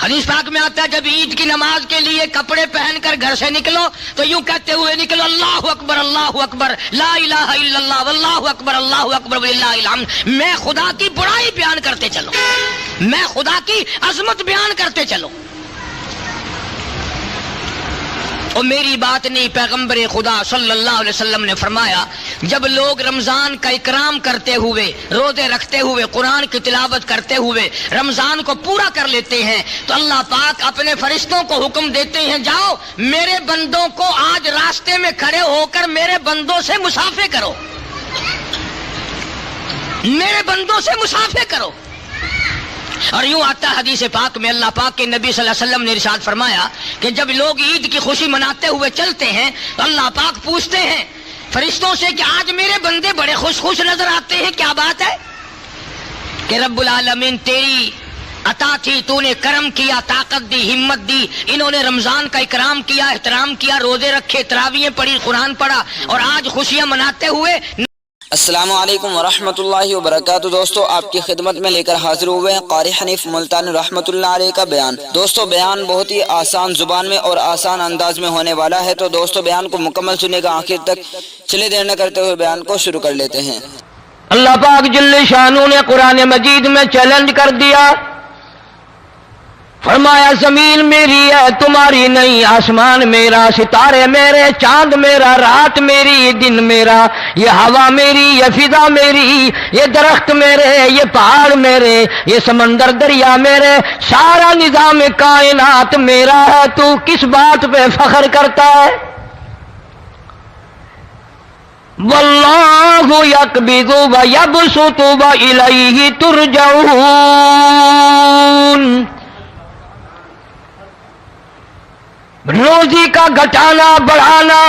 حدیث پاک میں آتا ہے جب عید کی نماز کے لیے کپڑے پہن کر گھر سے نکلو تو یوں کہتے ہوئے نکلو اللہ اکبر لا الہ الا اللہ واللہ اکبر وللہ الحمد. میں خدا کی بڑائی بیان کرتے چلو، میں خدا کی عظمت بیان کرتے چلو. اور میری بات نہیں، پیغمبر خدا صلی اللہ علیہ وسلم نے فرمایا جب لوگ رمضان کا اکرام کرتے ہوئے، روزے رکھتے ہوئے، قرآن کی تلاوت کرتے ہوئے رمضان کو پورا کر لیتے ہیں تو اللہ پاک اپنے فرشتوں کو حکم دیتے ہیں جاؤ میرے بندوں کو آج راستے میں کھڑے ہو کر میرے بندوں سے مسافے کرو، میرے بندوں سے مسافے کرو. اور یوں آتا حدیث پاک میں اللہ پاک کے نبی صلی اللہ علیہ وسلم نے ارشاد فرمایا کہ جب لوگ عید کی خوشی مناتے ہوئے چلتے ہیں تو اللہ پاک پوچھتے ہیں فرشتوں سے کہ آج میرے بندے بڑے خوش خوش نظر آتے ہیں، کیا بات ہے؟ کہ رب العالمین تیری عطا تھی، تو نے کرم کیا، طاقت دی، ہمت دی، انہوں نے رمضان کا اکرام کیا، احترام کیا، روزے رکھے، تراویحیں پڑھی، قرآن پڑھا اور آج خوشیاں مناتے ہوئے. السلام علیکم ورحمۃ اللہ وبرکاتہ. دوستو آپ کی خدمت میں لے کر حاضر ہوئے ہیں قاری حنیف ملتانی رحمۃ اللہ علیہ کا بیان. دوستو بیان بہت ہی آسان زبان میں اور آسان انداز میں ہونے والا ہے، تو دوستو بیان کو مکمل سنے گا آخر تک. چلے دیر نہ کرتے ہوئے بیان کو شروع کر لیتے ہیں. اللہ پاک جل شانہ نے قرآن مجید میں چیلنج کر دیا، فرمایا زمین میری ہے تمہاری نہیں، آسمان میرا، ستارے میرے، چاند میرا، رات میری، دن میرا، یہ ہوا میری، یہ فضا میری، یہ درخت میرے، یہ پہاڑ میرے، یہ سمندر دریا میرے، سارا نظام کائنات میرا ہے. تو کس بات پہ فخر کرتا ہے؟ واللہ یقبض ویبسط والیہ ترجعون. روزی کا گھٹانا بڑھانا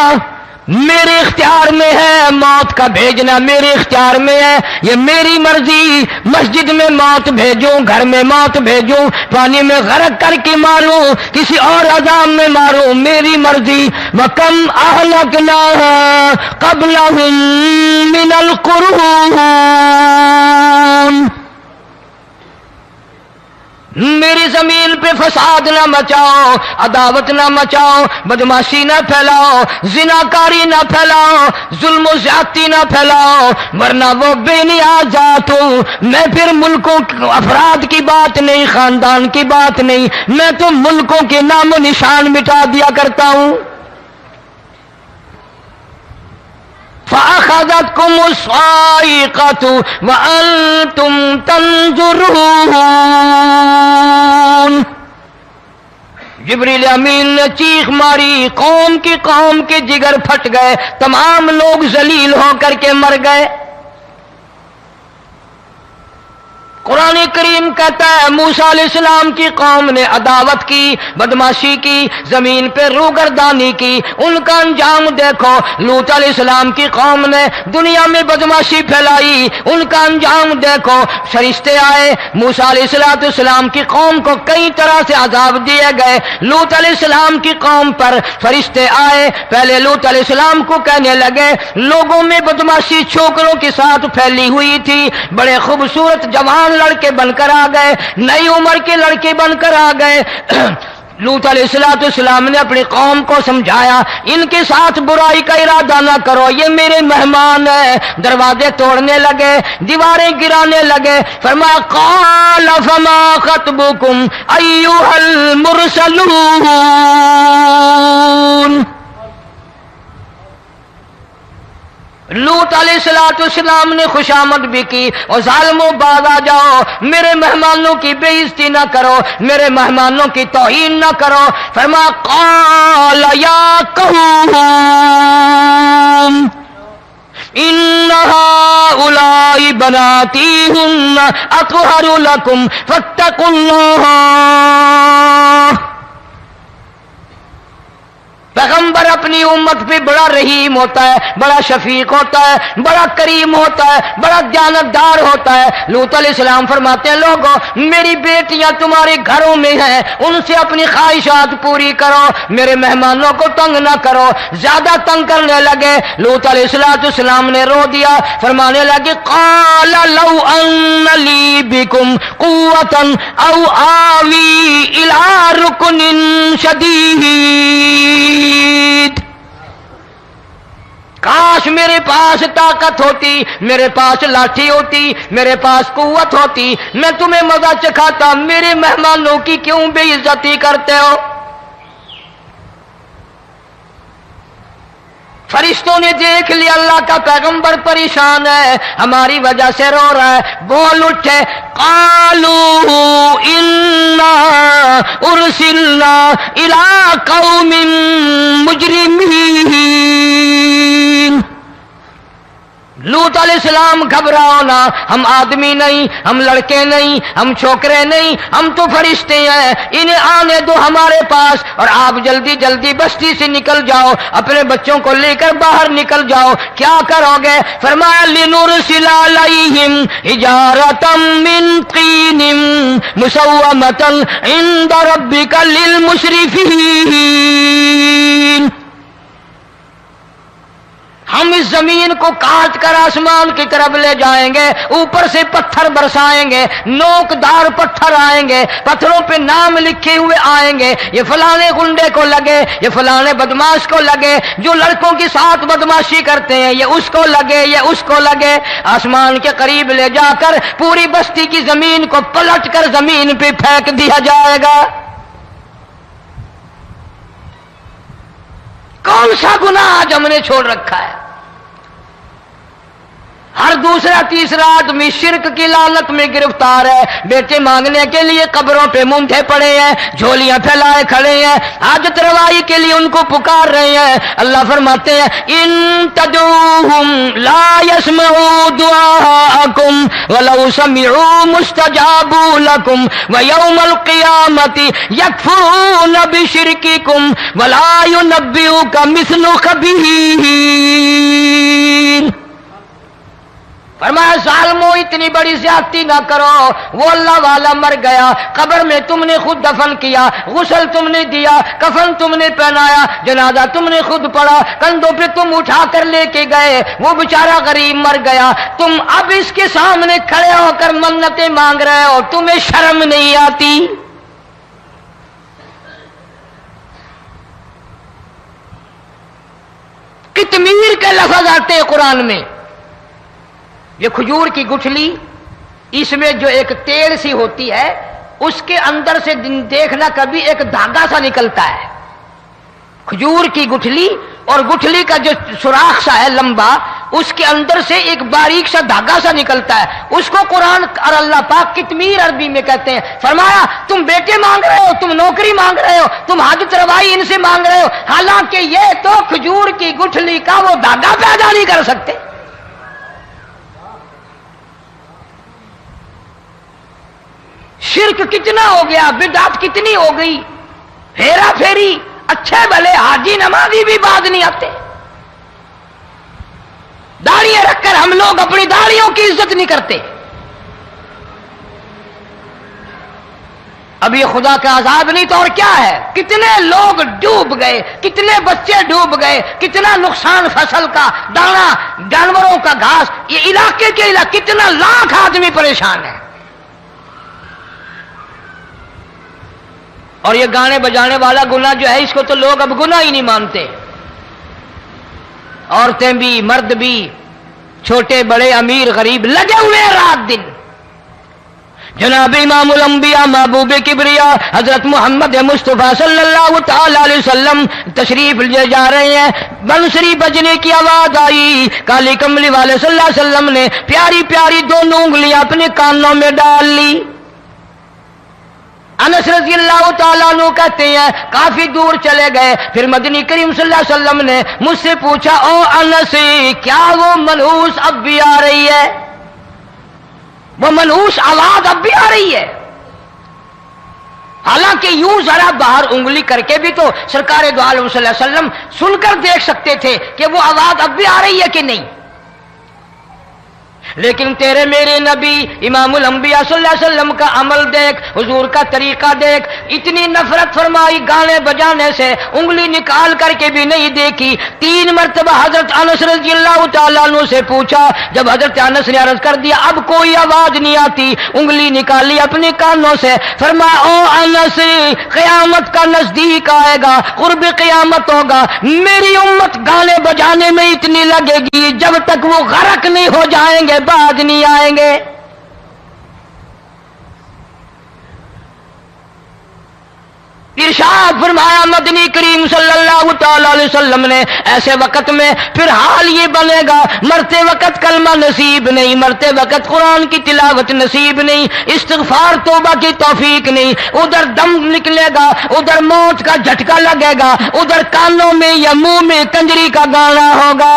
میرے اختیار میں ہے، موت کا بھیجنا میرے اختیار میں ہے، یہ میری مرضی. مسجد میں موت بھیجوں، گھر میں موت بھیجوں، پانی میں غرق کر کے ماروں، کسی اور عذاب میں ماروں، میری مرضی. وَكَمْ أَهْلَكْنَا قَبْلَهُمْ مِنَ الْقُرُونِ. میری زمین پہ فساد نہ مچاؤ، عداوت نہ مچاؤ، بدماشی نہ پھیلاؤ، زناکاری نہ پھیلاؤ، ظلم و زیادتی نہ پھیلاؤ، ورنہ وہ بے نیاز ذات ہوں. میں پھر ملکوں افراد کی بات نہیں، خاندان کی بات نہیں، میں تو ملکوں کے نام و نشان مٹا دیا کرتا ہوں. فَأَخَذَتْكُمُ الصَّاعِقَةُ وَأَنْتُمْ تَنْظُرُونَ. جبریل امین نے چیخ ماری، قوم کے جگر پھٹ گئے، تمام لوگ ذلیل ہو کر کے مر گئے. قرآن کریم کہتا ہے موسیٰ علیہ السلام کی قوم نے عداوت کی، بدماشی کی، زمین پہ روگردانی کی. ان کا انجام دیکھو. لوط علیہ السلام کی قوم نے دنیا میں بدماشی پھیلائی، ان کا انجام دیکھو. فرشتے آئے، موسیٰ علیہ السلام کی قوم کو کئی طرح سے عذاب دیے گئے. لوط علیہ السلام کی قوم پر فرشتے آئے، پہلے لوط علیہ السلام کو کہنے لگے لوگوں میں بدماشی چھوکروں کے ساتھ پھیلی ہوئی تھی، بڑے خوبصورت جوان لڑکے بن کر آ گئے، نئی عمر کے لڑکے بن کر آ گئے. لوط علیہ السلام نے اپنی قوم کو سمجھایا ان کے ساتھ برائی کا ارادہ نہ کرو، یہ میرے مہمان ہیں. دروازے توڑنے لگے، دیواریں گرانے لگے. فرمایا قال فما خطبکم ایھا المرسلون. لوط علیہ السلام نے خوشامد بھی کی اور ظالموں باز آ جاؤ، میرے مہمانوں کی بے عزتی نہ کرو، میرے مہمانوں کی توہین نہ کرو. فرمایا قال یا قوم ان هؤلاء بناتی هن اطہر لکم فاتقوا اللہ. پیغمبر اپنی امت پہ بڑا رحیم ہوتا ہے، بڑا شفیق ہوتا ہے، بڑا کریم ہوتا ہے، بڑا دیانتدار ہوتا ہے. لوط علیہ السلام فرماتے ہیں لوگوں میری بیٹیاں تمہارے گھروں میں ہیں، ان سے اپنی خواہشات پوری کرو، میرے مہمانوں کو تنگ نہ کرو. زیادہ تنگ کرنے لگے. لوط علیہ السلام نے رو دیا، فرمانے لگے قال لو ان لی بکم قوة او آوی الی پاس طاقت ہوتی، میرے پاس لاٹھی ہوتی، میرے پاس قوت ہوتی، میں تمہیں مزہ چکھاتا، میرے مہمانوں کی کیوں بے عزتی کرتے ہو؟ فرشتوں نے دیکھ لیا اللہ کا پیغمبر پریشان ہے، ہماری وجہ سے رو رہا ہے، بول اٹھے، قالوا انا ارسلنا الى قوم مجرمین۔ لوط علیہ السلام گھبراؤ نہ، ہم آدمی نہیں، ہم لڑکے نہیں، ہم چھوکرے نہیں، ہم تو فرشتے ہیں، انہیں آنے دو ہمارے پاس، اور آپ جلدی جلدی بستی سے نکل جاؤ، اپنے بچوں کو لے کر باہر نکل جاؤ۔ کیا کرو گے؟ فرمایا لنرسل علیہم حجارۃ من طین مسومۃ عند ربک للمسرفین۔ ہم اس زمین کو کاٹ کر آسمان کی طرف لے جائیں گے، اوپر سے پتھر برسائیں گے، نوکدار پتھر آئیں گے، پتھروں پہ نام لکھے ہوئے آئیں گے، یہ فلانے گنڈے کو لگے، یہ فلانے بدماش کو لگے، جو لڑکوں کے ساتھ بدماشی کرتے ہیں یہ اس کو لگے، یہ اس کو لگے۔ آسمان کے قریب لے جا کر پوری بستی کی زمین کو پلٹ کر زمین پہ پھینک دیا جائے گا۔ کون سا گناہ آج ہم نے چھوڑ رکھا ہے؟ ہر دوسرا تیسرا آدمی شرک کی لعنت میں گرفتار ہے، بیٹے مانگنے کے لیے قبروں پہ مونڈھے پڑے ہیں، جھولیاں پھیلائے کھڑے ہیں، حاجت روائی کے لیے ان کو پکار رہے ہیں۔ اللہ فرماتے ہیں ان تدعوہم لا يسمعوا دعاءکم ولو سمعوا مستجابوا لکم ویوم القیامت یکفرون بشرککم ولا ینبئک مثل خبیر۔ فرمایا ظالمو اتنی بڑی زیادتی نہ کرو، وہ اللہ والا مر گیا، قبر میں تم نے خود دفن کیا، غسل تم نے دیا، کفن تم نے پہنایا، جنازہ تم نے خود پڑھا، کندھوں پہ تم اٹھا کر لے کے گئے، وہ بیچارہ غریب مر گیا، تم اب اس کے سامنے کھڑے ہو کر منتیں مانگ رہے ہو، تمہیں شرم نہیں آتی؟ قطمیر کے لفظ آتے ہیں قرآن میں۔ یہ کھجور کی گٹھلی، اس میں جو ایک تیل سی ہوتی ہے، اس کے اندر سے دیکھنا کبھی ایک دھاگا سا نکلتا ہے۔ کھجور کی گٹھلی، اور گٹھلی کا جو سوراخ سا ہے لمبا، اس کے اندر سے ایک باریک سا دھاگا سا نکلتا ہے، اس کو قرآن اور اللہ پاک قطمیر عربی میں کہتے ہیں۔ فرمایا تم بیٹے مانگ رہے ہو، تم نوکری مانگ رہے ہو، تم حاجت روائی ان سے مانگ رہے ہو، حالانکہ یہ تو کھجور کی گٹھلی کا وہ دھاگا پیدا نہیں کر سکتے۔ شرک کتنا ہو گیا، بدعت کتنی ہو گئی، ہیرا پھیری، اچھے بھلے حاجی نمازی بھی باز نہیں آتے۔ داڑیاں رکھ کر ہم لوگ اپنی داڑیوں کی عزت نہیں کرتے۔ اب یہ خدا کا عذاب نہیں تو اور کیا ہے؟ کتنے لوگ ڈوب گئے، کتنے بچے ڈوب گئے، کتنا نقصان فصل کا، دانا، جانوروں کا گھاس، یہ علاقے کے علاقے کتنا لاکھ آدمی پریشان ہے۔ اور یہ گانے بجانے والا گناہ جو ہے، اس کو تو لوگ اب گناہ ہی نہیں مانتے۔ عورتیں بھی، مرد بھی، چھوٹے بڑے، امیر غریب لگے ہوئے ہیں رات دن۔ جناب امام الانبیاء محبوب کبریا حضرت محمد مصطفیٰ صلی اللہ تعالی علیہ وسلم تشریف لے جا رہے ہیں، بنسری بجنے کی آواز آئی، کالی کملی والے صلی اللہ علیہ وسلم نے پیاری پیاری دونوں انگلیاں اپنے کانوں میں ڈال لی۔ انس رضی اللہ تعالیٰ عنہ کہتے ہیں کافی دور چلے گئے، پھر مدنی کریم صلی اللہ علیہ وسلم نے مجھ سے پوچھا، او انس کیا وہ منحوس اب بھی آ رہی ہے؟ وہ منحوس آواز اب بھی آ رہی ہے؟ حالانکہ یوں ذرا باہر انگلی کر کے بھی تو سرکار دو عالم صلی اللہ علیہ وسلم سن کر دیکھ سکتے تھے کہ وہ آواز اب بھی آ رہی ہے کہ نہیں۔ لیکن تیرے میرے نبی امام الانبیاء صلی اللہ علیہ وسلم کا عمل دیکھ، حضور کا طریقہ دیکھ، اتنی نفرت فرمائی گانے بجانے سے، انگلی نکال کر کے بھی نہیں دیکھی۔ 3 مرتبہ حضرت انس رضی اللہ تعالیٰ عنہ سے پوچھا، جب حضرت انس نے عرض کر دیا اب کوئی آواز نہیں آتی، انگلی نکالی اپنے کانوں سے، فرمایا او انس، قیامت کا نزدیک آئے گا، قرب قیامت ہوگا، میری امت گانے بجانے میں اتنی لگے گی جب تک وہ غرق نہیں ہو جائیں گے بعد نہیں آئیں گے۔ ارشاد فرمایا مدنی کریم صلی اللہ تعالی علیہ وسلم نے، ایسے وقت میں پھر حال یہ بنے گا، مرتے وقت کلمہ نصیب نہیں، مرتے وقت قرآن کی تلاوت نصیب نہیں، استغفار توبہ کی توفیق نہیں، ادھر دم نکلے گا، ادھر موت کا جھٹکا لگے گا، ادھر کانوں میں یا منہ میں کنجری کا گانا ہوگا۔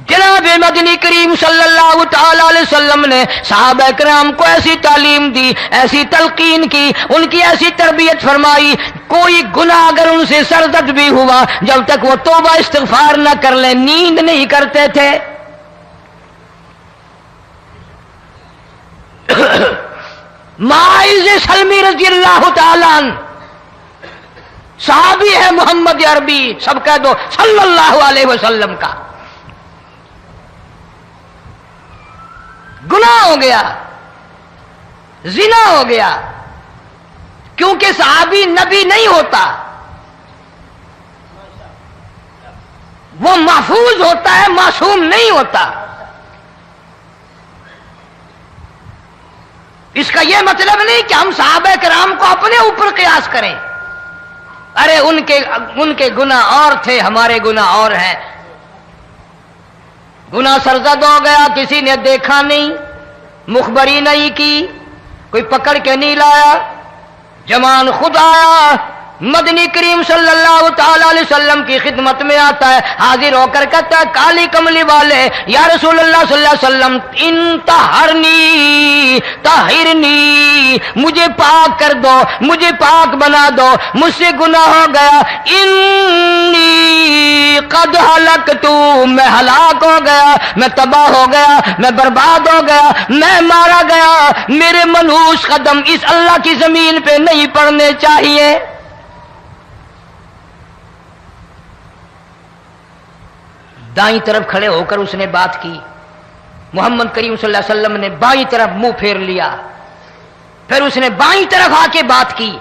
جناب مدنی کریم صلی اللہ تعالی علیہ وسلم نے صحابہ کرام کو ایسی تعلیم دی، ایسی تلقین کی، ان کی ایسی تربیت فرمائی، کوئی گناہ اگر ان سے سرزد بھی ہوا جب تک وہ توبہ استغفار نہ کر لیں نیند نہیں کرتے تھے۔ معاذ سلمی رضی اللہ تعالیٰ عنہ صحابی ہے محمد عربی، سب کہہ دو صلی اللہ علیہ وسلم کا، گناہ ہو گیا، زنا ہو گیا، کیونکہ صحابی نبی نہیں ہوتا، وہ محفوظ ہوتا ہے، معصوم نہیں ہوتا۔ اس کا یہ مطلب نہیں کہ ہم صحابہ کرام کو اپنے اوپر قیاس کریں، ارے ان کے گناہ اور تھے، ہمارے گناہ اور ہیں۔ گناہ سرزد ہو گیا، کسی نے دیکھا نہیں، مخبری نہیں کی، کوئی پکڑ کے نہیں لایا، جمان خود آیا، مدنی کریم صلی اللہ تعالی علیہ وسلم کی خدمت میں آتا ہے، حاضر ہو کر کہتا ہے کالی کملی والے یا رسول اللہ صلی اللہ علیہ وسلم انتہرنی طہرنی، مجھے پاک کر دو، مجھے پاک بنا دو، مجھ سے گناہ ہو گیا، انی قد ہلکتو، میں ہلاک ہو گیا، میں تباہ ہو گیا، میں برباد ہو گیا، میں مارا گیا، میرے منحوس قدم اس اللہ کی زمین پہ نہیں پڑنے چاہیے۔ دائیں طرف کھڑے ہو کر اس نے بات کی، محمد کریم صلی اللہ علیہ وسلم نے بائیں طرف منہ پھیر لیا، پھر اس نے بائیں طرف آ کے بات کی،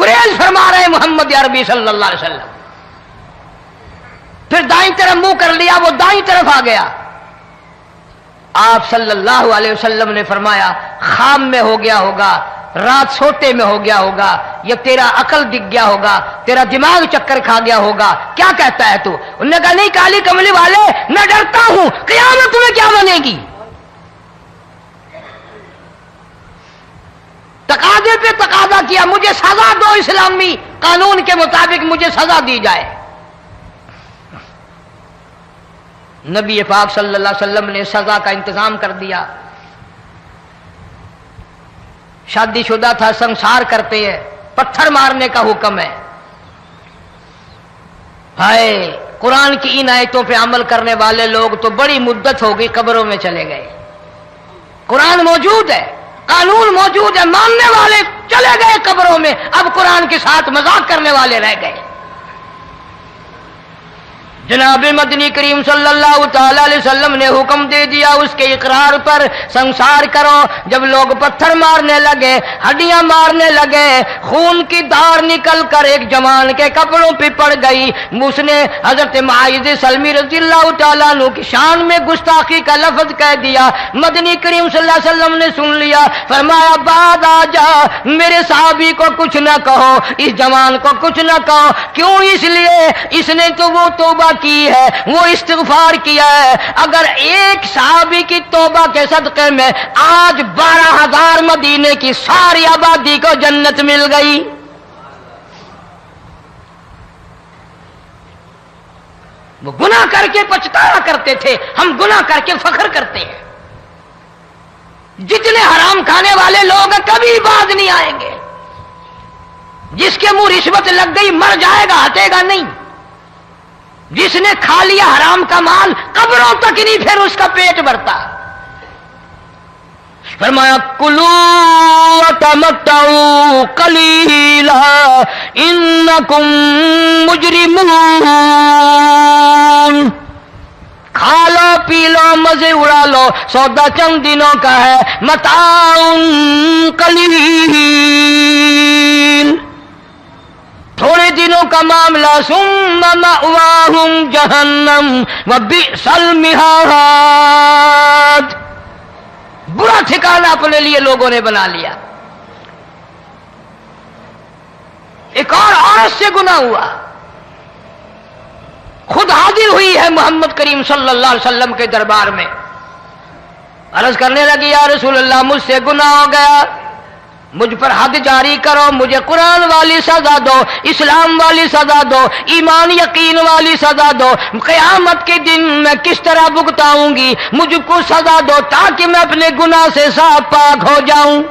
گریز فرما رہے محمد عربی صلی اللہ علیہ وسلم، پھر دائیں طرف منہ کر لیا، وہ دائیں طرف آ گیا۔ آپ صلی اللہ علیہ وسلم نے فرمایا خام میں ہو گیا ہوگا، رات سوتے میں ہو گیا ہوگا، یا تیرا عقل دکھ گیا ہوگا، تیرا دماغ چکر کھا گیا ہوگا، کیا کہتا ہے تو؟ انہوں نے کہا نہیں کالی کملی والے، میں ڈرتا ہوں قیامت میں کیا بنے گی، تقاضے پہ تقاضا کیا، مجھے سزا دو، اسلامی قانون کے مطابق مجھے سزا دی جائے۔ نبی پاک صلی اللہ علیہ وسلم نے سزا کا انتظام کر دیا۔ شادی شدہ تھا، سنسار کرتے ہیں، پتھر مارنے کا حکم ہے۔ ہائے، قرآن کی ان آیتوں پہ عمل کرنے والے لوگ تو بڑی مدت ہو گئی قبروں میں چلے گئے۔ قرآن موجود ہے، قانون موجود ہے، ماننے والے چلے گئے قبروں میں، اب قرآن کے ساتھ مذاق کرنے والے رہ گئے۔ جناب مدنی کریم صلی اللہ تعالی علیہ وسلم نے حکم دے دیا اس کے اقرار پر، سنسار کرو۔ جب لوگ پتھر مارنے لگے، ہڈیاں مارنے لگے، خون کی دھار نکل کر ایک جوان کے کپڑوں پہ پڑ گئی، اس نے حضرت معاذ سلمی رضی اللہ تعالیٰ عنہ کی شان میں گستاخی کا لفظ کہہ دیا۔ مدنی کریم صلی اللہ علیہ وسلم نے سن لیا، فرمایا بعد آ جا، میرے صحابی کو کچھ نہ کہو، اس جوان کو کچھ نہ کہو۔ کیوں؟ اس لیے اس نے تو وہ توبہ کی ہے، وہ استغفار کیا ہے۔ اگر ایک صحابی کی توبہ کے صدقے میں آج 12,000 مدینے کی ساری آبادی کو جنت مل گئی۔ وہ گناہ کر کے پچھتایا کرتے تھے، ہم گناہ کر کے فخر کرتے ہیں۔ جتنے حرام کھانے والے لوگ کبھی باز نہیں آئیں گے۔ جس کے منہ رشوت لگ گئی مر جائے گا، ہٹے گا نہیں۔ جس نے کھا لیا حرام کا مال قبروں تک نہیں پھر اس کا پیٹ بھرتا. فرمایا کلو وتمتعوا قلیلا انکم مجرمون. کھا لو پی لو مزے اڑا لو، سودا چند دنوں کا ہے، متاع قلیل، تھوڑے دنوں کا معاملہ. ثم مأواہم جہنم وبئس المہاد. برا ٹھکانہ اپنے لیے لوگوں نے بنا لیا. ایک اور عورت سے گناہ ہوا، خود حاضر ہوئی ہے محمد کریم صلی اللہ علیہ وسلم کے دربار میں، عرض کرنے لگی یا رسول اللہ مجھ سے گناہ ہو گیا، مجھ پر حد جاری کرو، مجھے قرآن والی سزا دو، اسلام والی سزا دو، ایمان یقین والی سزا دو، قیامت کے دن میں کس طرح بھگتاؤں گی، مجھ کو سزا دو تاکہ میں اپنے گناہ سے صاف پاک ہو جاؤں.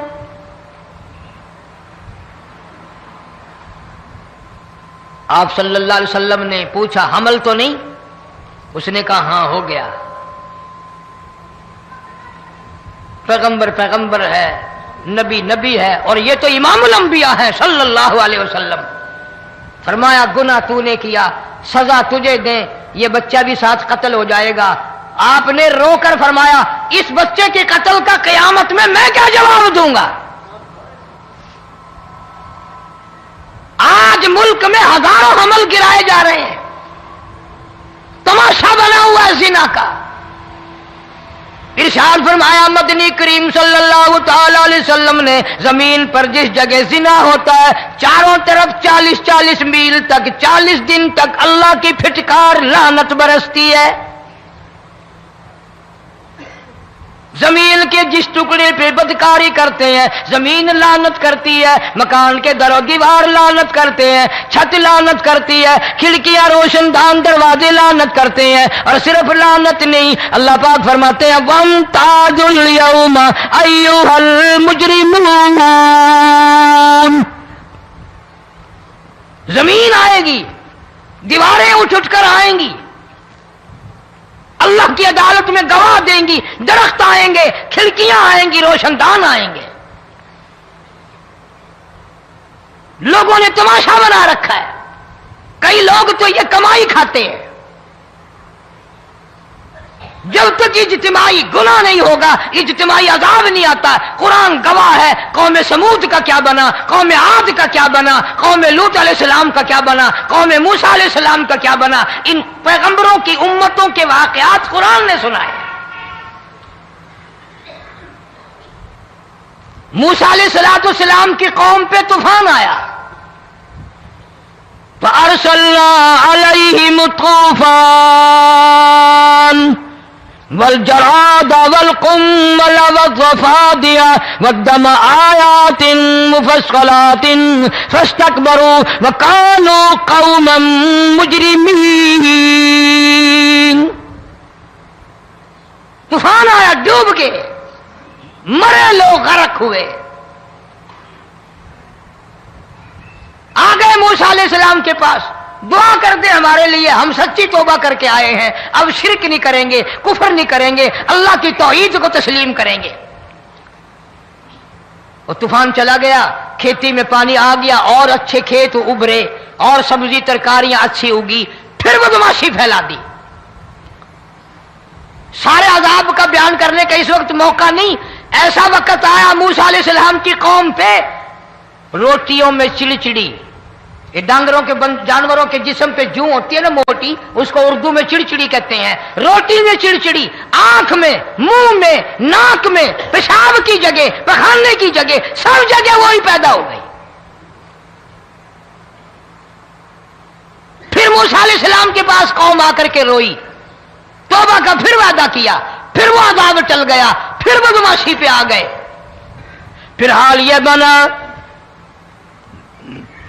آپ صلی اللہ علیہ وسلم نے پوچھا حمل تو نہیں؟ اس نے کہا ہاں ہو گیا. پیغمبر ہے، نبی ہے، اور یہ تو امام الانبیاء ہے صلی اللہ علیہ وسلم. فرمایا گناہ تو نے کیا، سزا تجھے دیں، یہ بچہ بھی ساتھ قتل ہو جائے گا. آپ نے رو کر فرمایا اس بچے کے قتل کا قیامت میں کیا جواب دوں گا؟ آج ملک میں ہزاروں حمل گرائے جا رہے ہیں، تماشا بنا ہوا ہے زنا کا. ارشاد فرمایا مدنی کریم صلی اللہ تعالی علیہ وسلم نے زمین پر جس جگہ زنا ہوتا ہے چاروں طرف 40 میل تک 40 دن تک اللہ کی پھٹکار لعنت برستی ہے. زمین کے جس ٹکڑے پہ بدکاری کرتے ہیں زمین لعنت کرتی ہے، مکان کے در و دیوار لعنت کرتے ہیں، چھت لعنت کرتی ہے، کھڑکیاں روشن دان دروازے لعنت کرتے ہیں. اور صرف لعنت نہیں، اللہ پاک فرماتے ہیں وَامْتَازُوا الْيَوْمَ أَيُّهَا الْمُجْرِمُونَ. زمین آئے گی، دیواریں اٹھ کر آئیں گی، اللہ کی عدالت میں گواہ دیں گی، درخت آئیں گے، کھڑکیاں آئیں گی، روشن دان آئیں گے. لوگوں نے تماشا بنا رکھا ہے. کئی لوگ تو یہ کمائی کھاتے ہیں. جب تک اجتماعی گناہ نہیں ہوگا اجتماعی عذاب نہیں آتا. قرآن گواہ ہے، قوم سمود کا کیا بنا، قوم عاد کا کیا بنا، قوم لوط علیہ السلام کا کیا بنا، قوم موسیٰ علیہ السلام کا کیا بنا. ان پیغمبروں کی امتوں کے واقعات قرآن نے سنائے. موسیٰ علیہ السلام کی قوم پہ طوفان آیا، فَأَرْسَلْنَا عَلَيْهِمُ الطُّوفَانَ والجراد والقمل والضفادع والدم آيات مفصلات فاستكبروا وكانوا قوما مجرمين. طوفان آیا، ڈوب گئے، مرے لوگ، غرق ہوئے. آ گئے موسیٰ علیہ السلام کے پاس، دعا کر دے ہمارے لیے، ہم سچی توبہ کر کے آئے ہیں، اب شرک نہیں کریں گے، کفر نہیں کریں گے، اللہ کی توحید کو تسلیم کریں گے. اور طوفان چلا گیا، کھیتی میں پانی آ گیا، اور اچھے کھیت ابھرے، اور سبزی ترکاریاں اچھی اگی. پھر بدماشی پھیلا دی. سارے عذاب کا بیان کرنے کا اس وقت موقع نہیں. ایسا وقت آیا موسیٰ علیہ السلام کی قوم پہ روٹیوں میں چڑچڑی. یہ ڈانگروں کے جانوروں کے جسم پہ جوں ہوتی ہے نا موٹی، اس کو اردو میں چڑچڑی کہتے ہیں. روٹی میں چڑچڑی، آنکھ میں، منہ میں، ناک میں، پیشاب کی جگہ، پخانے کی جگہ، سب جگہ وہی پیدا ہو گئی. پھر موسیٰ علیہ السلام کے پاس قوم آ کر کے روئی، توبہ کا پھر وعدہ کیا، پھر وہ عذاب ٹل گیا، پھر بدماشی پہ آ گئے. پھر حال یہ بنا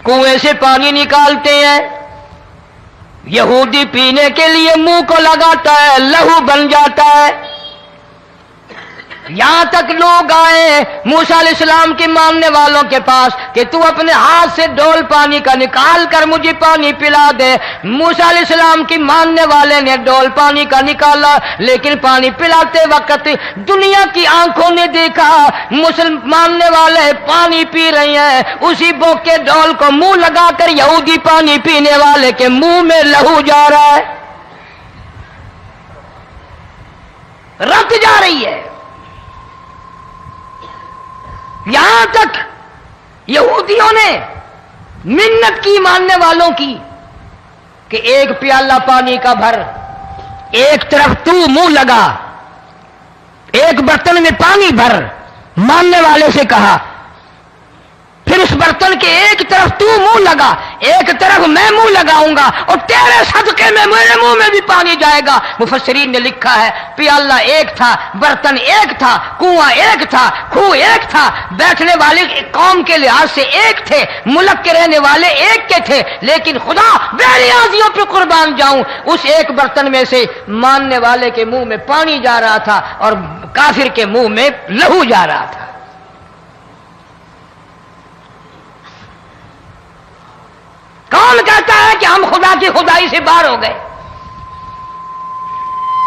کنویں سے پانی نکالتے ہیں، یہودی پینے کے لیے منہ کو لگاتا ہے، لہو بن جاتا ہے. یہاں تک لوگ آئے موسیٰ علیہ السلام کے ماننے والوں کے پاس کہ تو اپنے ہاتھ سے ڈول پانی کا نکال کر مجھے پانی پلا دے. موسیٰ علیہ السلام کی ماننے والے نے ڈول پانی کا نکالا، لیکن پانی پلاتے وقت دنیا کی آنکھوں نے دیکھا ماننے والے پانی پی رہے ہیں، اسی بوک کے ڈول کو منہ لگا کر یہودی پانی پینے والے کے منہ میں لہو جا رہا ہے، رت جا رہی ہے. یہاں تک یہودیوں نے منت کی ماننے والوں کی کہ ایک پیالہ پانی کا بھر، ایک طرف تو منہ لگا، ایک برتن میں پانی بھر. ماننے والے سے کہا پھر اس برتن کے ایک طرف تو منہ لگا، ایک طرف میں منہ لگاؤں گا اور تیرے صدقے میں میرے منہ میں بھی پانی جائے گا. مفسرین نے لکھا ہے پیالہ ایک تھا، برتن ایک تھا، کنواں ایک تھا، کھو ایک تھا، بیٹھنے والے قوم کے لحاظ سے ایک تھے، ملک کے رہنے والے ایک کے تھے، لیکن خدا بے نیازیوں پہ قربان جاؤں اس ایک برتن میں سے ماننے والے کے منہ میں پانی جا رہا تھا اور کافر کے منہ میں لہو جا رہا تھا. کون کہتا ہے کہ ہم خدا کی خدائی سے باہر ہو گئے؟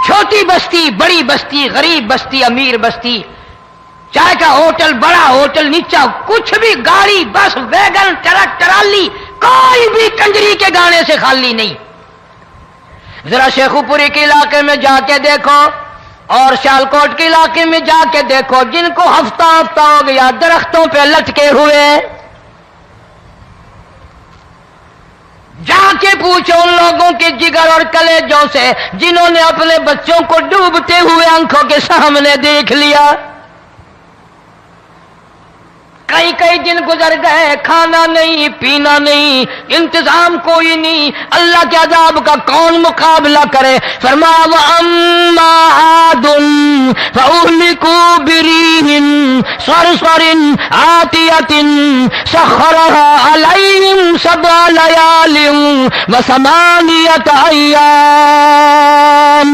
چھوٹی بستی، بڑی بستی، غریب بستی، امیر بستی، چائے کا ہوٹل، بڑا ہوٹل، نیچا کچھ بھی، گاڑی، بس، ویگن، ٹرک، ٹرالی، کوئی بھی کنجری کے گانے سے خالی نہیں. ذرا شیخو پوری کے علاقے میں جا کے دیکھو اور سیالکوٹ کے علاقے میں جا کے دیکھو، جن کو ہفتہ ہفتہ ہو گیا درختوں پہ لٹکے ہوئے، جا کے پوچھو ان لوگوں کے جگر اور کلیجوں سے جنہوں نے اپنے بچوں کو ڈوبتے ہوئے آنکھوں کے سامنے دیکھ لیا. کئی دن گزر گئے، کھانا نہیں، پینا نہیں، انتظام کوئی نہیں، اللہ کے عذاب کا کون مقابلہ کرے؟ فرمایا وَأَمَّا عَادٌ فَأُهْلِكُوا بِرِيحٍ صَرْصَرٍ عَاتِيَةٍ سَخَّرَهَا عَلَيْهِمْ 7 لَيَالٍ و8 أَيَّامٍ.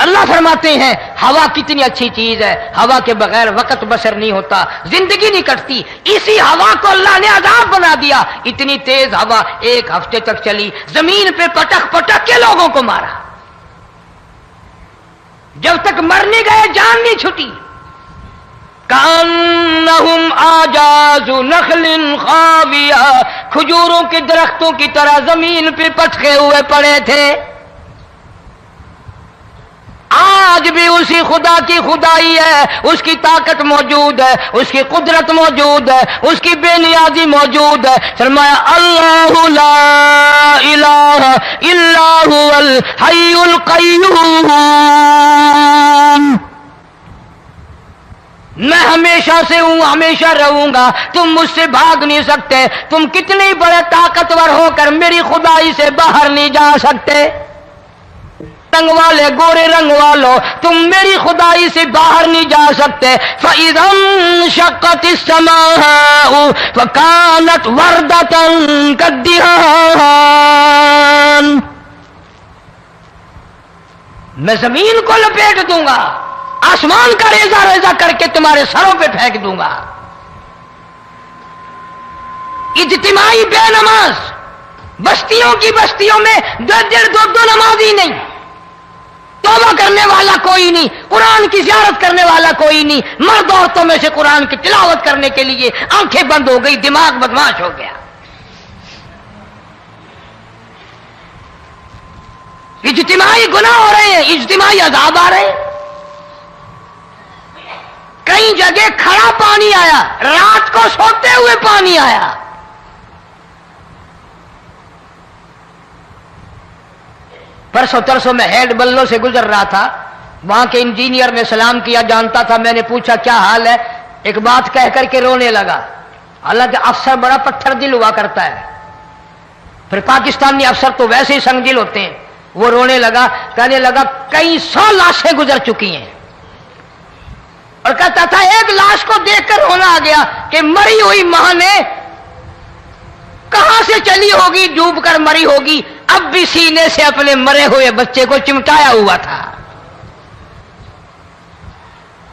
اللہ فرماتے ہیں ہوا کتنی اچھی چیز ہے، ہوا کے بغیر وقت بسر نہیں ہوتا، زندگی نہیں کٹتی. اسی ہوا کو اللہ نے عذاب بنا دیا. اتنی تیز ہوا 1 ہفتے تک چلی، زمین پہ پٹک پٹک کے لوگوں کو مارا، جب تک مر نہیں گئے جان نہیں چھٹی. کأنہم اعجاز نخل خاویہ، کھجوروں کے درختوں کی طرح زمین پہ پٹکے ہوئے پڑے تھے. آج بھی اسی خدا کی خدائی ہے، اس کی طاقت موجود ہے، اس کی قدرت موجود ہے، اس کی بے نیازی موجود ہے. فرمایا اللہ لا الہ الا هو الحی القیوم، میں ہمیشہ سے ہوں، ہمیشہ رہوں گا، تم مجھ سے بھاگ نہیں سکتے. تم کتنی بڑے طاقتور ہو کر میری خدائی سے باہر نہیں جا سکتے. رنگ والے، گورے رنگ والو، تم میری خدائی سے باہر نہیں جا سکتے. فَإِذَا انشَقَّتِ السَّمَاءُ فَكَانَتْ وَرْدَةً كَالدِّهَانِ، میں زمین کو لپیٹ دوں گا، آسمان کا ریزہ ریزہ کر کے تمہارے سروں پہ پھینک دوں گا. اجتماعی بے نماز، بستیوں کی بستیوں میں 2 نمازی نہیں، توبہ کرنے والا کوئی نہیں، قرآن کی زیارت کرنے والا کوئی نہیں. مرد عورتوں میں سے قرآن کی تلاوت کرنے کے لیے آنکھیں بند ہو گئی، دماغ بدماش ہو گیا. اجتماعی گناہ ہو رہے ہیں، اجتماعی عذاب آ رہے ہیں. کئی جگہ کھڑا پانی آیا، رات کو سوتے ہوئے پانی آیا. پرسوں ترسوں میں ہیڈ بلوں سے گزر رہا تھا، وہاں کے انجینئر نے سلام کیا، جانتا تھا. میں نے پوچھا کیا حال ہے؟ ایک بات کہہ کر کے رونے لگا. حالانکہ افسر بڑا پتھر دل ہوا کرتا ہے، پھر پاکستانی افسر تو ویسے ہی سنگ دل ہوتے ہیں. وہ رونے لگا، کہنے لگا کئی 100 لاشیں گزر چکی ہیں، اور کہتا تھا ایک لاش کو دیکھ کر رونا آ گیا کہ مری ہوئی ماں نے کہاں سے چلی ہوگی، ڈوب کر مری ہوگی، اب بھی سینے سے اپنے مرے ہوئے بچے کو چمٹایا ہوا تھا.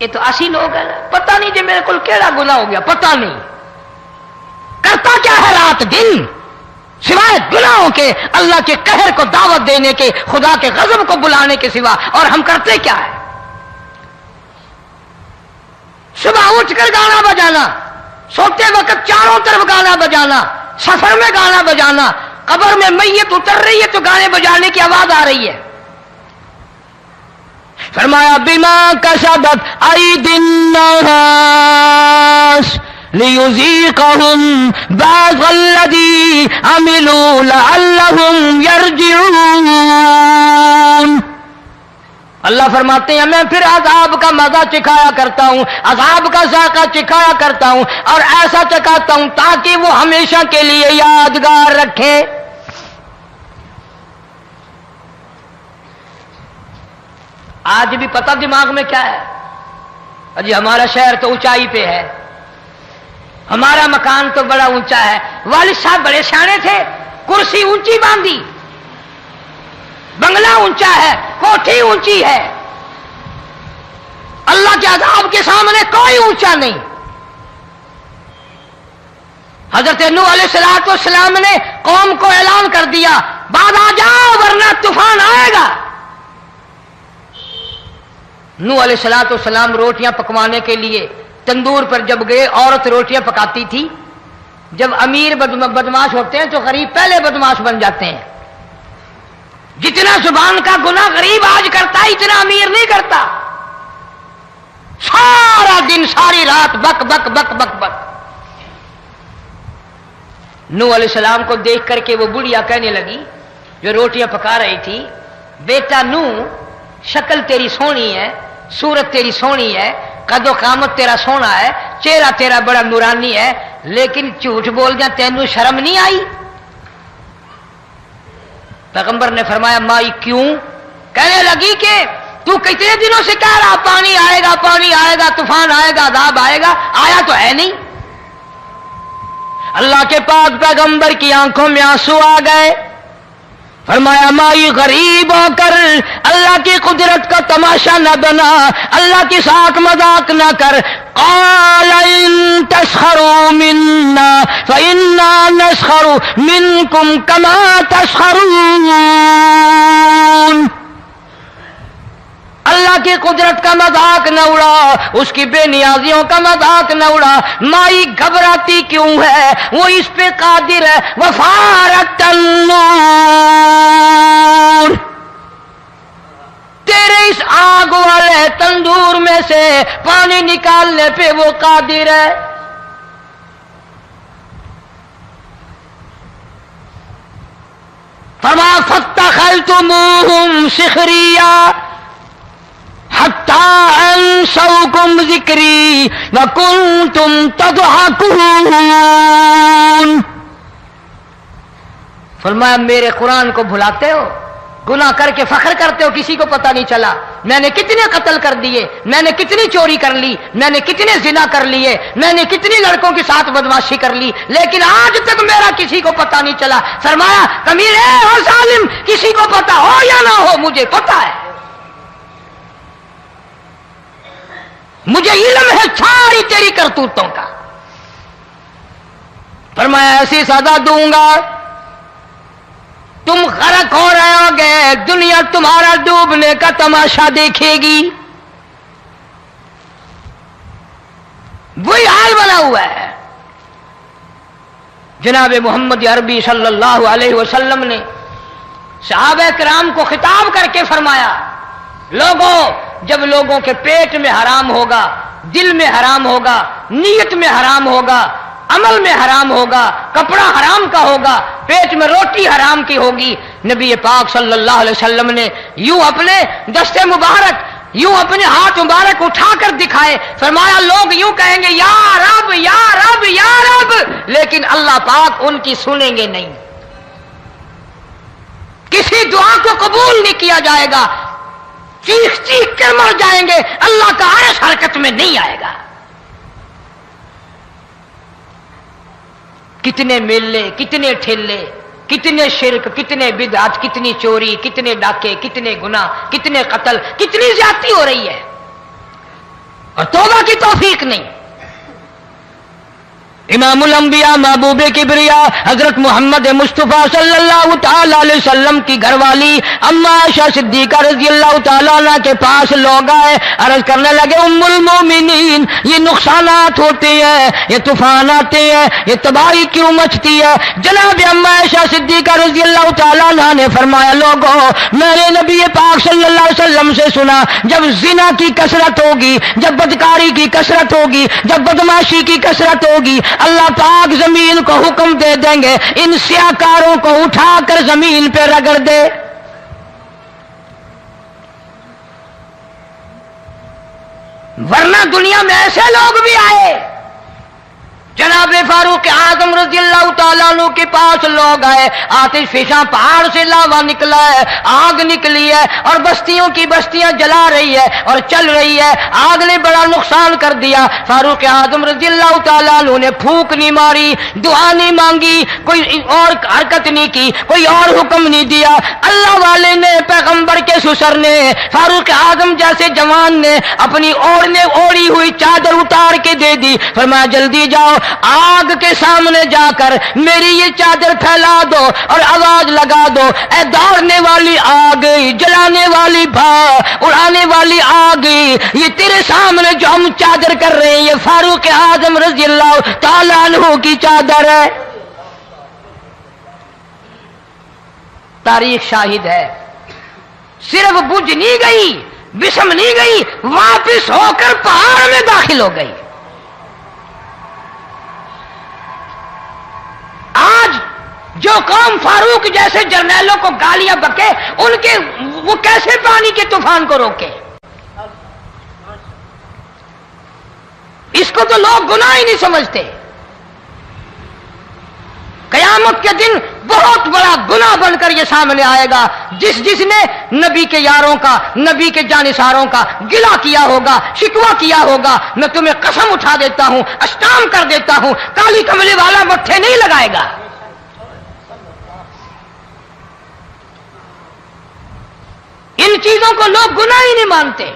یہ تو اسی لوگ ہیں نا، پتہ نہیں جی میرے کو کیڑا گناہ ہو گیا، پتہ نہیں کرتا کیا ہے رات دن سوائے گناہوں کے، اللہ کے قہر کو دعوت دینے کے، خدا کے غضب کو بلانے کے سوا، اور ہم کرتے کیا ہے؟ صبح اٹھ کر گانا بجانا، سوتے وقت چاروں طرف گانا بجانا، سفر میں گانا بجانا، قبر میں میت اتر رہی ہے تو گانے بجانے کی آواز آ رہی ہے۔ فرمایا بما کسبت ایدی الناس لیذیقہم بعض الذی عملوا لعلہم یرجعون۔ اللہ فرماتے ہیں میں پھر عذاب کا مزہ چکھایا کرتا ہوں، عذاب کا ذائقہ چکھایا کرتا ہوں، اور ایسا چکھاتا ہوں تاکہ وہ ہمیشہ کے لیے یادگار رکھے۔ آج بھی پتہ دماغ میں کیا ہے؟ جی ہمارا شہر تو اونچائی پہ ہے، ہمارا مکان تو بڑا اونچا ہے، والد صاحب بڑے سیانے تھے، کرسی اونچی باندھی، بنگلہ اونچا ہے، کوٹھی اونچی ہے، اللہ کے عذاب کے سامنے کوئی اونچا نہیں۔ حضرت نوح علیہ السلام نے قوم کو اعلان کر دیا بعد آ جاؤ ورنہ طوفان آئے گا۔ نوح علیہ السلام روٹیاں پکوانے کے لیے تندور پر جب گئے، عورت روٹیاں پکاتی تھی۔ جب امیر بدماش ہوتے ہیں تو غریب پہلے بدماش بن جاتے ہیں۔ جتنا زبان کا گناہ غریب آج کرتا ہے اتنا امیر نہیں کرتا۔ سارا دن ساری رات بک بک بک بک بک۔ نوح علیہ السلام کو دیکھ کر کے وہ بڑھیا کہنے لگی جو روٹیاں پکا رہی تھی، بیٹا نوح شکل تیری سونی ہے، صورت تیری سونی ہے، قد و قامت تیرا سونا ہے، چہرہ تیرا بڑا نورانی ہے، لیکن جھوٹ بول جا تینوں شرم نہیں آئی؟ پیغمبر نے فرمایا مائی کیوں؟ کہنے لگی کہ تو کتنے دنوں سے کہہ رہا پانی آئے گا، پانی آئے گا، طوفان آئے گا، عذاب آئے گا، آیا تو ہے نہیں۔ اللہ کے پاک پیغمبر کی آنکھوں میں آنسو آ گئے۔ فرمایا مائی غریب ہو کر اللہ کی قدرت کا تماشا نہ بنا، اللہ کے ساتھ مذاق نہ کر۔ قال ان تسخروا منا فإنا نسخر منكم كما تسخرون۔ اللہ کی قدرت کا مذاق نہ اڑا، اس کی بے نیازیوں کا مذاق نہ اڑا۔ مائی گھبراتی کیوں ہے؟ وہ اس پہ قادر ہے۔ وفارت النور، تیرے اس آگ والے تندور میں سے پانی نکالنے پہ وہ قادر ہے۔ فرمایا فاتخذتموہم سخریا حتی انسوکم ذکری وکنتم تضحکون۔ فرمایا میرے قرآن کو بھلاتے ہو، گناہ کر کے فخر کرتے ہو، کسی کو پتہ نہیں چلا میں نے کتنے قتل کر دیے، میں نے کتنی چوری کر لی، میں نے کتنے زنا کر لیے، میں نے کتنی لڑکوں کے ساتھ بدماشی کر لی، لیکن آج تک میرا کسی کو پتہ نہیں چلا۔ فرمایا کمینے اور ظالم، کسی کو پتہ ہو یا نہ ہو مجھے پتہ ہے، مجھے علم ہے ساری تیری کرتوتوں کا۔ فرمایا ایسی سزا دوں گا تم غرق ہو رہے ہوگے، دنیا تمہارا ڈوبنے کا تماشا دیکھے گی۔ وہی حال بنا ہوا ہے۔ جناب محمد عربی صلی اللہ علیہ وسلم نے صحابہ کرام کو خطاب کر کے فرمایا لوگوں، جب لوگوں کے پیٹ میں حرام ہوگا، دل میں حرام ہوگا، نیت میں حرام ہوگا، عمل میں حرام ہوگا، کپڑا حرام کا ہوگا، پیٹ میں روٹی حرام کی ہوگی، نبی پاک صلی اللہ علیہ وسلم نے یوں اپنے دست مبارک، یوں اپنے ہاتھ مبارک اٹھا کر دکھائے، فرمایا لوگ یوں کہیں گے یا رب یا رب یا رب، لیکن اللہ پاک ان کی سنیں گے نہیں، کسی دعا کو قبول نہیں کیا جائے گا، چیخ چیخ کر مر جائیں گے، اللہ کا عرش حرکت میں نہیں آئے گا۔ کتنے میلے، کتنے ٹھیلے، کتنے شرک، کتنے بدعت، کتنی چوری، کتنے ڈاکے، کتنے گناہ، کتنے قتل، کتنی زیادتی ہو رہی ہے۔ اور توبہ کی توفیق نہیں. امام الانبیاء محبوب کبریا حضرت محمد مصطفیٰ صلی اللہ تعالی علیہ وسلم کی گھر والی اما عائشہ صدیقہ رضی اللہ تعالیٰ عنہ کے پاس لوگ آئے, عرض کرنے لگے ام المومنین یہ نقصانات ہوتے ہیں, یہ طوفان آتے ہیں, یہ تباہی کیوں مچتی ہے؟ جناب اما عائشہ صدیقہ رضی اللہ تعالیٰ عنہ نے فرمایا لوگوں میں نے نبی پاک صلی اللہ علیہ وسلم سے سنا جب زنا کی کثرت ہوگی, جب بدکاری کی کثرت ہوگی, جب بدماشی کی کثرت ہوگی, اللہ پاک زمین کو حکم دے دیں گے ان سیاکاروں کو اٹھا کر زمین پہ رگڑ دے. ورنہ دنیا میں ایسے لوگ بھی آئے. جناب فاروق اعظم رضی اللہ تعالیٰ عنہ کے پاس لوگ آئے, آتش فشاں پہاڑ سے لاوا نکلا ہے, آگ نکلی ہے اور بستیوں کی بستیاں جلا رہی ہے اور چل رہی ہے, آگ نے بڑا نقصان کر دیا. فاروق اعظم رضی اللہ تعالیٰ عنہ نے پھونک نہیں ماری, دعا نہیں مانگی, کوئی اور حرکت نہیں کی, کوئی اور حکم نہیں دیا. اللہ والے نے, پیغمبر کے سسر نے, فاروق اعظم جیسے جوان نے اپنی اوڑھی ہوئی چادر اتار کے دے دی. فرمایا جلدی جاؤ آگ کے سامنے جا کر میری یہ چادر پھیلا دو اور آواز لگا دو, اے دوڑنے والی آگ, جلانے والی اڑانے والی آگ, یہ تیرے سامنے جو ہم چادر کر رہے ہیں یہ فاروق اعظم رضی اللہ تعالیٰ عنہ کی چادر ہے. تاریخ شاہد ہے. صرف بجھ نہیں گئی, بسم نہیں گئی, واپس ہو کر پہاڑ میں داخل ہو گئی. آج جو قوم فاروق جیسے جرنیلوں کو گالیاں بکے ان کے وہ کیسے پانی کے طوفان کو روکے؟ اس کو تو لوگ گناہ ہی نہیں سمجھتے. قیامت کے دن بہت بڑا گناہ بن کر یہ سامنے آئے گا. جس نے نبی کے یاروں کا, نبی کے جانثاروں کا گلہ کیا ہوگا, شکوہ کیا ہوگا, میں تمہیں قسم اٹھا دیتا ہوں, اشتام کر دیتا ہوں, کالی کملی والا مٹھے نہیں لگائے گا. ان چیزوں کو لوگ گناہ ہی نہیں مانتے.